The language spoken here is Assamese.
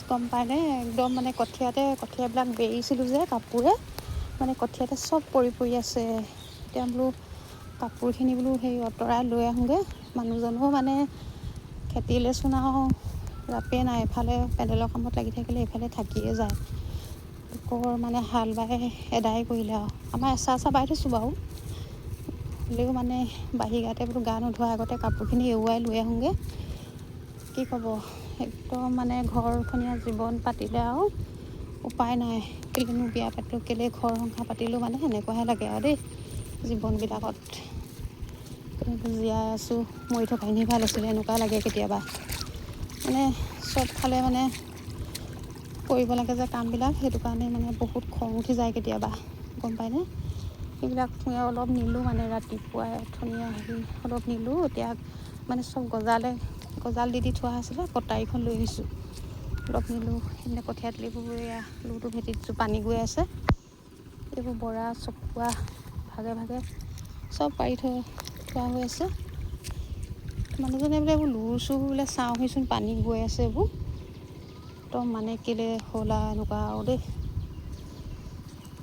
গম পায়নে, একদম মানে কঠীয়াবিলাক বেৰিছিলোঁ যে কাপোৰে মানে কঠীয়াতে চব পৰি আছে। এতিয়া বোলো কাপোৰখিনি বোলো সেই অঁতৰাই লৈ আহোঁগৈ। মানুহজনো মানে খেতিলেচোন আৰু ৰাপেই নাই, এফালে পেডেলৰ কামত লাগি থাকিলে এইফালে থাকিয়ে যায়। লোকৰ মানে হাল বাই এদাই কৰিলে আৰু আমাৰ এচাহ বাই থৈছোঁ বাৰু, হ'লেও মানে বাহি গাতে বোলো গা নোধোৱাৰ আগতে কাপোৰখিনি এৰুৱাই লৈ আহোঁগৈ। কি ক'ব, একদম মানে ঘৰখনীয়া জীৱন পাতিলে আৰু উপায় নাই। কেলেনো বিয়া পাতিলোঁ, কেলে ঘৰ সংসাৰ পাতিলোঁ, মানে সেনেকুৱাহে লাগে আৰু দেই। জীৱনবিলাকত কেনেকৈ জীয়াই আছোঁ, মৰি থকাখিনি ভাল আছিলে এনেকুৱা লাগে কেতিয়াবা। মানে চবফালে মানে কৰিব লাগে যে কামবিলাক, সেইটো কাৰণে মানে বহুত খং উঠি যায় কেতিয়াবা, গম পায়নে। সেইবিলাক অলপ নিলোঁ মানে ৰাতিপুৱাই অথনিয়ে আহি অলপ নিলোঁ। এতিয়া মানে চব গজাল দি থোৱা আছিলে, কটাৰীখন লৈ আহিছোঁ, অলপ নিলোঁ। সেইপিনে কঠীয়া তলিবোৰ এয়া লুটো ভেটি দিছোঁ, পানী গৈ আছে। এইবোৰ বৰা চকোৱা ভাগে ভাগে চব পাৰি থোৱা হৈ আছে। মানুহজনে বোলে এইবোৰ লুৰ চুৰ বোলে চাওঁহিচোন, পানী গৈ আছে এইবোৰ একদম মানে কেলে হ'ল আৰু এনেকুৱা আৰু দেই।